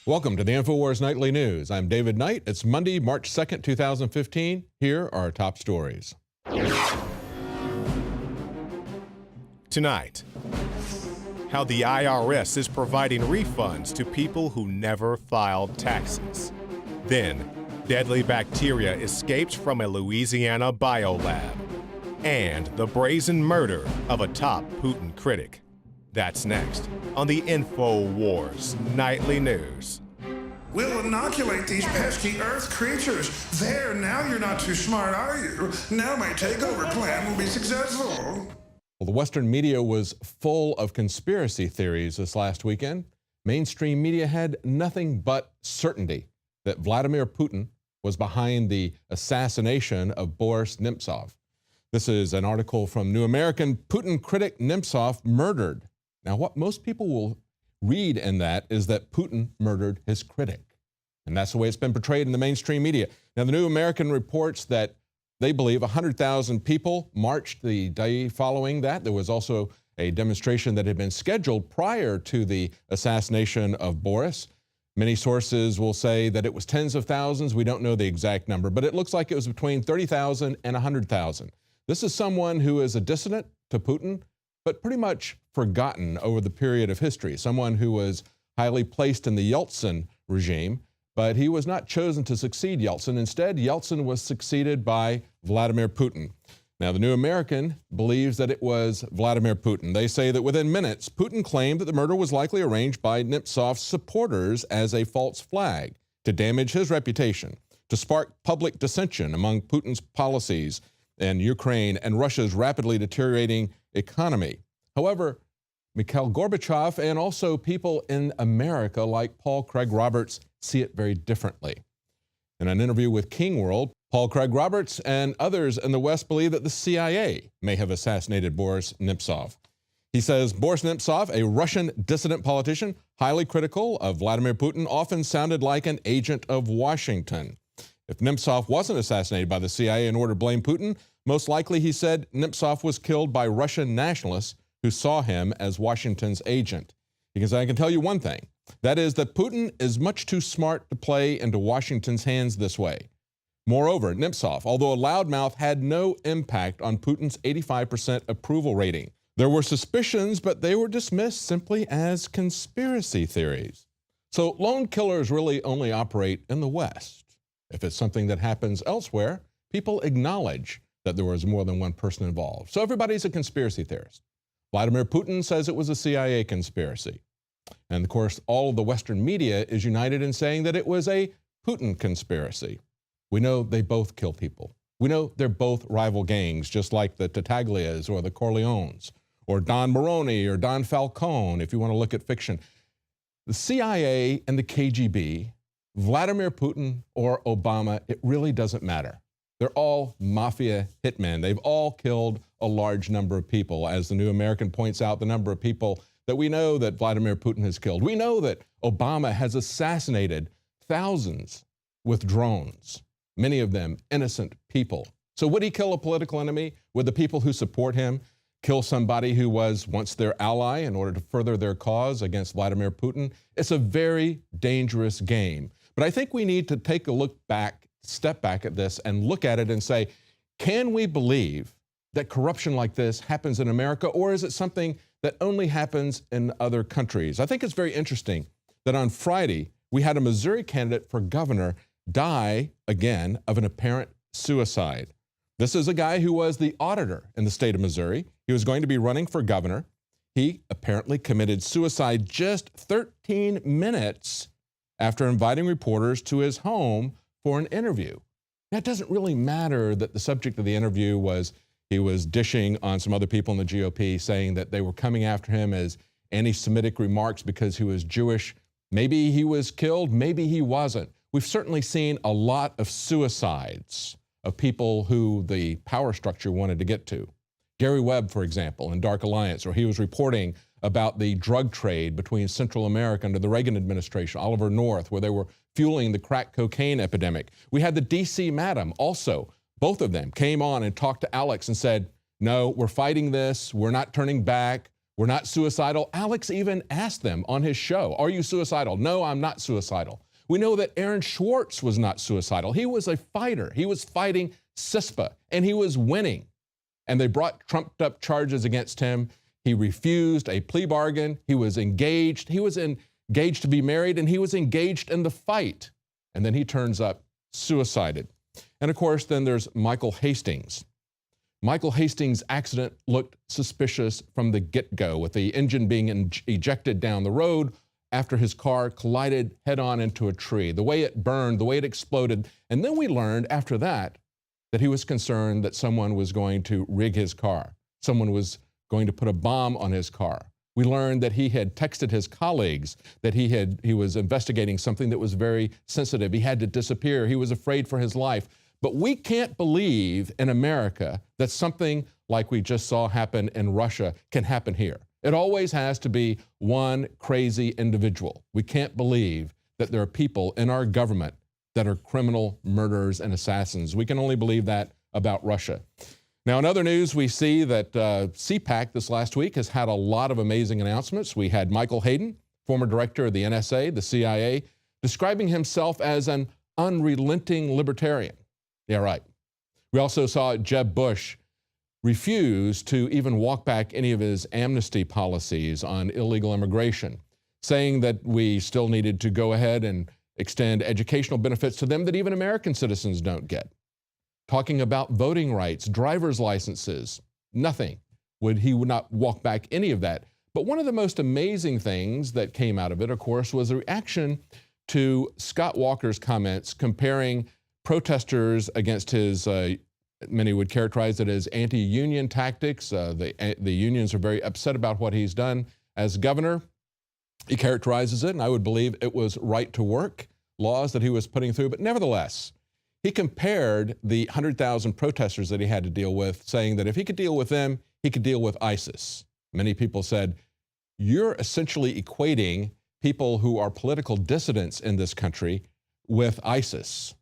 Welcome to the INFOWARS Nightly News. I'm David Knight. It's Monday, March 2nd, 2015. Here are our top stories. Tonight, how the IRS is providing refunds to people who never filed taxes. Then, deadly bacteria escapes from a Louisiana biolab. And the brazen murder of a top Putin critic. That's next on the INFOWARS Nightly News. We'll inoculate these pesky Earth creatures. There, now you're not too smart, are you? Now my takeover plan will be successful. Well, the Western media was full of conspiracy theories this last weekend. Mainstream media had nothing but certainty that Vladimir Putin was behind the assassination of Boris Nemtsov. This is an article from New American. Putin critic Nemtsov murdered. Now, what most people will read in that is that Putin murdered his critic. And that's the way it's been portrayed in the mainstream media. Now, the New American reports that they believe 100,000 people marched the day following that. There was also a demonstration that had been scheduled prior to the assassination of Boris. Many sources will say that it was tens of thousands. We don't know the exact number, but it looks like it was between 30,000 and 100,000. This is someone who is a dissident to Putin, but pretty much forgotten over the period of history. Someone who was highly placed in the Yeltsin regime, but he was not chosen to succeed Yeltsin. Instead, Yeltsin was succeeded by Vladimir Putin. Now, the New American believes that it was Vladimir Putin. They say that within minutes, Putin claimed that the murder was likely arranged by Nemtsov's supporters as a false flag to damage his reputation, to spark public dissension among Putin's policies in Ukraine and Russia's rapidly deteriorating economy. However, Mikhail Gorbachev and also people in America like Paul Craig Roberts see it very differently. In an interview with King World, Paul Craig Roberts and others in the West believe that the CIA may have assassinated Boris Nemtsov. He says Boris Nemtsov, a Russian dissident politician, highly critical of Vladimir Putin, often sounded like an agent of Washington. If Nemtsov wasn't assassinated by the CIA in order to blame Putin, most likely, he said, Nemtsov was killed by Russian nationalists who saw him as Washington's agent. Because I can tell you one thing, that is that Putin is much too smart to play into Washington's hands this way. Moreover, Nemtsov, although a loudmouth, had no impact on Putin's 85% approval rating. There were suspicions, but they were dismissed simply as conspiracy theories. So lone killers really only operate in the West. If it's something that happens elsewhere, people acknowledge that there was more than one person involved. So everybody's a conspiracy theorist. Vladimir Putin says it was a CIA conspiracy. And of course, all of the Western media is united in saying that it was a Putin conspiracy. We know they both kill people. We know they're both rival gangs, just like the Tattaglias or the Corleones, or Don Moroni or Don Falcone, if you want to look at fiction. The CIA and the KGB, Vladimir Putin or Obama, it really doesn't matter. They're all mafia hitmen. They've all killed a large number of people. As the New American points out, the number of people that we know that Vladimir Putin has killed. We know that Obama has assassinated thousands with drones, many of them innocent people. So would he kill a political enemy? Would the people who support him kill somebody who was once their ally in order to further their cause against Vladimir Putin? It's a very dangerous game. But I think we need to take a look back, step back at this and look at it and say, can we believe that corruption like this happens in America, or is it something that only happens in other countries? I think it's very interesting that on Friday, we had a Missouri candidate for governor die again of an apparent suicide. This is a guy who was the auditor in the state of Missouri. He was going to be running for governor. He apparently committed suicide just 13 minutes after inviting reporters to his home for an interview. Now, it doesn't really matter that the subject of the interview was he was dishing on some other people in the GOP, saying that they were coming after him as anti-Semitic remarks because he was Jewish. Maybe he was killed, maybe he wasn't. We've certainly seen a lot of suicides of people who the power structure wanted to get to. Gary Webb, for example, in Dark Alliance, where he was reporting about the drug trade between Central America under the Reagan administration, Oliver North, where they were fueling the crack cocaine epidemic. We had the DC Madam also. Both of them came on and talked to Alex and said, no, we're fighting this. We're not turning back. were not suicidal. Alex even asked them on his show, "Are you suicidal?" "No, I'm not suicidal." We know that Aaron Schwartz was not suicidal. He was a fighter. He was fighting CISPA, and he was winning. And they brought trumped-up charges against him. He refused a plea bargain. He was engaged. He was engaged to be married, and he was engaged in the fight. And then he turns up suicided. And of course, then there's Michael Hastings. Michael Hastings' accident looked suspicious from the get-go, with the engine being ejected down the road after his car collided head-on into a tree. The way it burned, the way it exploded. And then we learned after that he was concerned that someone was going to rig his car. Someone was going to put a bomb on his car. We learned that he had texted his colleagues that he was investigating something that was very sensitive. He had to disappear. He was afraid for his life. But we can't believe in America that something like we just saw happen in Russia can happen here. It always has to be one crazy individual. We can't believe that there are people in our government that are criminal murderers and assassins. We can only believe that about Russia. Now, in other news, we see that CPAC this last week has had a lot of amazing announcements. We had Michael Hayden, former director of the NSA, the CIA, describing himself as an unrelenting libertarian. Yeah, right. We also saw Jeb Bush refuse to even walk back any of his amnesty policies on illegal immigration, saying that we still needed to go ahead and extend educational benefits to them that even American citizens don't get. Talking about voting rights, driver's licenses, nothing. He would not walk back any of that. But one of the most amazing things that came out of it, of course, was a reaction to Scott Walker's comments comparing protesters against his, many would characterize it as anti-union tactics. The unions are very upset about what he's done as governor. He characterizes it, and I would believe it was right to work laws that he was putting through. But nevertheless, he compared the 100,000 protesters that he had to deal with, saying that if he could deal with them, he could deal with ISIS. Many people said, you're essentially equating people who are political dissidents in this country with ISIS.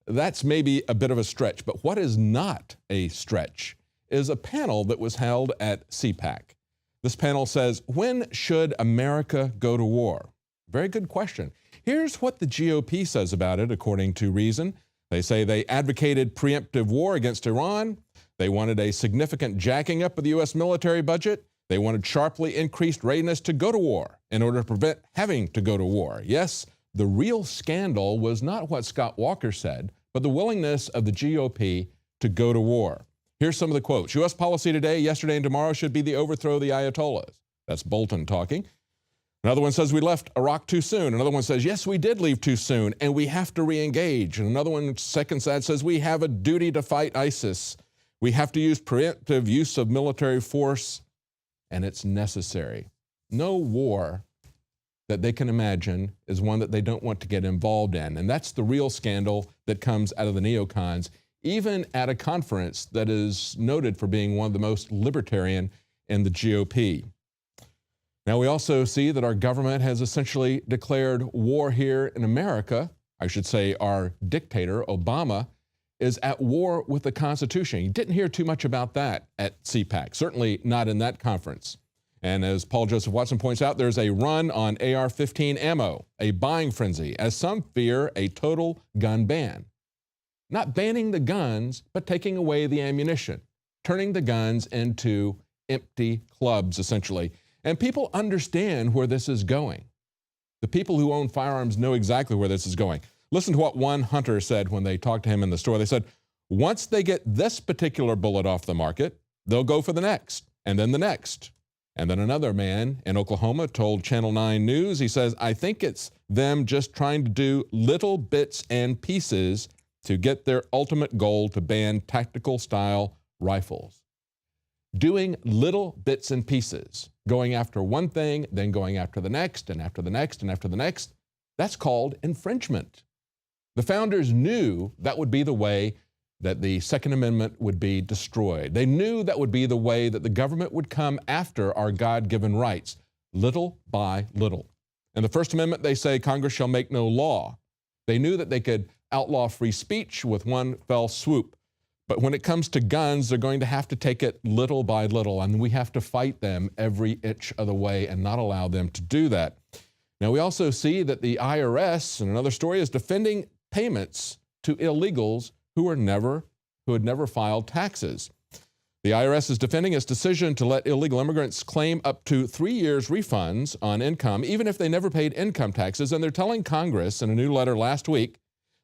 That's maybe a bit of a stretch, but what is not a stretch is a panel that was held at CPAC. This panel says, when should America go to war? Very good question. Here's what the GOP says about it, according to Reason. They say they advocated preemptive war against Iran. They wanted a significant jacking up of the U.S. military budget. They wanted sharply increased readiness to go to war in order to prevent having to go to war. Yes, the real scandal was not what Scott Walker said, but the willingness of the GOP to go to war. Here's some of the quotes. U.S. policy today, yesterday, and tomorrow should be the overthrow of the Ayatollahs. That's Bolton talking. Another one says we left Iraq too soon. Another one says, yes, we did leave too soon, and we have to re-engage. And another one, second side, says we have a duty to fight ISIS. We have to use preemptive use of military force, and it's necessary. No war that they can imagine is one that they don't want to get involved in. And that's the real scandal that comes out of the neocons, even at a conference that is noted for being one of the most libertarian in the GOP. Now, we also see that our government has essentially declared war here in America. I should say our dictator, Obama, is at war with the Constitution. You didn't hear too much about that at CPAC, certainly not in that conference. And as Paul Joseph Watson points out, there's a run on AR-15 ammo, a buying frenzy, as some fear a total gun ban. Not banning the guns, but taking away the ammunition, turning the guns into empty clubs, essentially. And people understand where this is going. The people who own firearms know exactly where this is going. Listen to what one hunter said when they talked to him in the store. They said, once they get this particular bullet off the market, they'll go for the next, and then the next. And then another man in Oklahoma told Channel 9 News, he says, I think it's them just trying to do little bits and pieces to get their ultimate goal to ban tactical style rifles. Doing little bits and pieces, going after one thing, then going after the next, and after the next, and after the next, that's called infringement. The founders knew that would be the way that the Second Amendment would be destroyed. They knew that would be the way that the government would come after our God-given rights, little by little. In the First Amendment, they say Congress shall make no law. They knew that they could outlaw free speech with one fell swoop. But when it comes to guns, they're going to have to take it little by little, and we have to fight them every inch of the way and not allow them to do that. Now, we also see that the IRS, in another story, is defending payments to illegals who had never filed taxes. The IRS is defending its decision to let illegal immigrants claim up to 3 years refunds on income, even if they never paid income taxes. And they're telling Congress in a new letter last week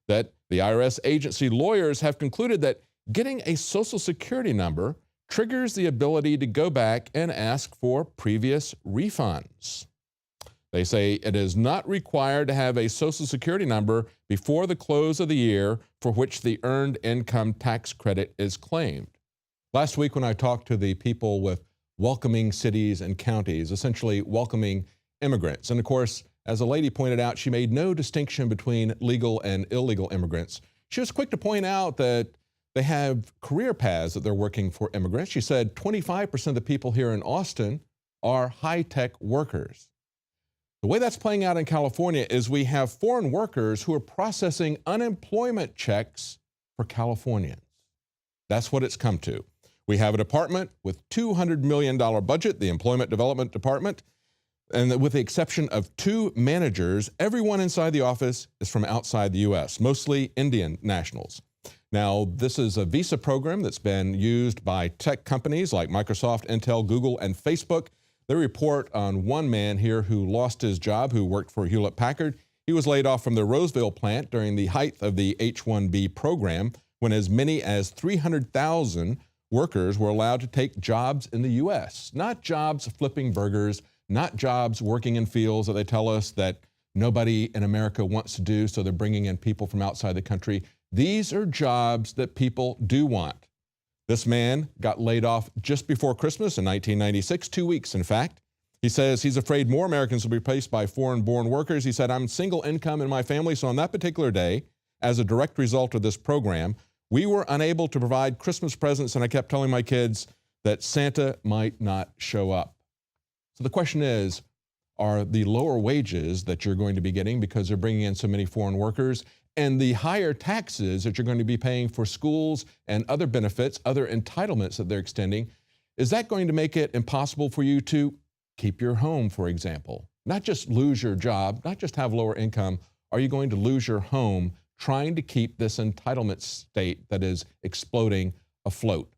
that the IRS agency lawyers have concluded that getting a Social Security number triggers the ability to go back and ask for previous refunds. They say it is not required to have a Social Security number before the close of the year for which the earned income tax credit is claimed. Last week when I talked to the people with welcoming cities and counties, essentially welcoming immigrants, and of course, as a lady pointed out, she made no distinction between legal and illegal immigrants. She was quick to point out that they have career paths that they're working for immigrants. She said 25% of the people here in Austin are high-tech workers. The way that's playing out in California is we have foreign workers who are processing unemployment checks for Californians. That's what it's come to. We have a department with $200 million budget, the Employment Development Department, and with the exception of 2 managers, everyone inside the office is from outside the U.S., mostly Indian nationals. Now, this is a visa program that's been used by tech companies like Microsoft, Intel, Google, and Facebook. They report on one man here who lost his job, who worked for Hewlett-Packard. He was laid off from the Roseville plant during the height of the H-1B program, when as many as 300,000 workers were allowed to take jobs in the U.S. Not jobs flipping burgers, not jobs working in fields that they tell us that nobody in America wants to do, so they're bringing in people from outside the country. These are jobs that people do want. This man got laid off just before Christmas in 1996, 2 weeks in fact. He says he's afraid more Americans will be replaced by foreign-born workers. He said, I'm single income in my family, so on that particular day, as a direct result of this program, we were unable to provide Christmas presents, and I kept telling my kids that Santa might not show up. So the question is, are the lower wages that you're going to be getting because they're bringing in so many foreign workers and the higher taxes that you're going to be paying for schools and other benefits, other entitlements that they're extending, is that going to make it impossible for you to keep your home, for example? Not just lose your job, not just have lower income. Are you going to lose your home trying to keep this entitlement state that is exploding afloat?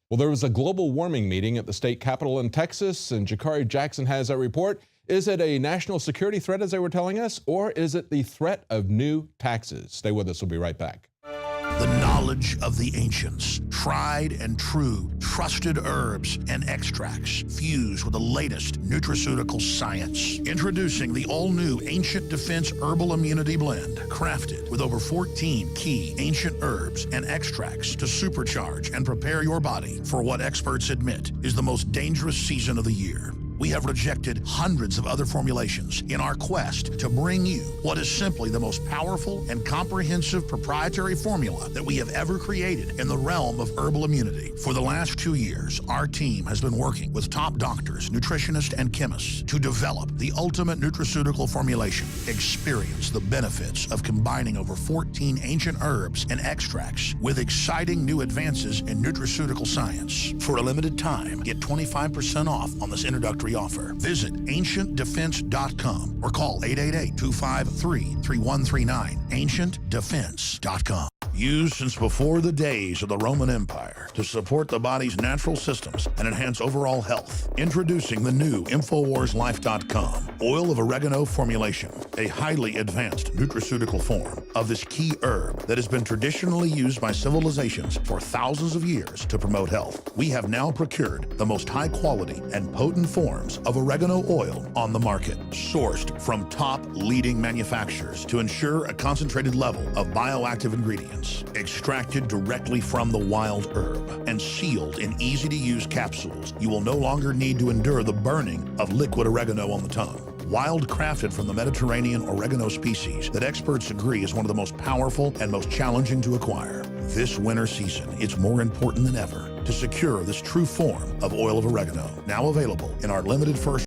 Well, there was a global warming meeting at the state capitol in Texas, and Jakari Jackson has that report. Is it a national security threat, as they were telling us, or is it the threat of new taxes? Stay with us. We'll be right back. The knowledge of the ancients, tried and true, trusted herbs and extracts fused with the latest nutraceutical science. Introducing the all-new Ancient Defense Herbal Immunity Blend, crafted with over 14 key ancient herbs and extracts to supercharge and prepare your body for what experts admit is the most dangerous season of the year. We have rejected hundreds of other formulations in our quest to bring you what is simply the most powerful and comprehensive proprietary formula that we have ever created in the realm of herbal immunity. For the last 2 years, our team has been working with top doctors, nutritionists, and chemists to develop the ultimate nutraceutical formulation. Experience the benefits of combining over 14 ancient herbs and extracts with exciting new advances in nutraceutical science. For a limited time, get 25% off on this introductory offer. Visit ancientdefense.com or call 888-253-3139. ancientdefense.com. Used since before the days of the Roman Empire to support the body's natural systems and enhance overall health. Introducing the new INFOWARSLife.com oil of oregano formulation, a highly advanced nutraceutical form of this key herb that has been traditionally used by civilizations for thousands of years to promote health. We have now procured the most high quality and potent forms of oregano oil on the market, sourced from top leading manufacturers to ensure a concentrated level of bioactive ingredients, extracted directly from the wild herb and sealed in easy-to-use capsules. You will no longer need to endure the burning of liquid oregano on the tongue. Wild crafted from the Mediterranean oregano species that experts agree is one of the most powerful and most challenging to acquire. This winter season, it's more important than ever to secure this true form of oil of oregano, now available in our limited first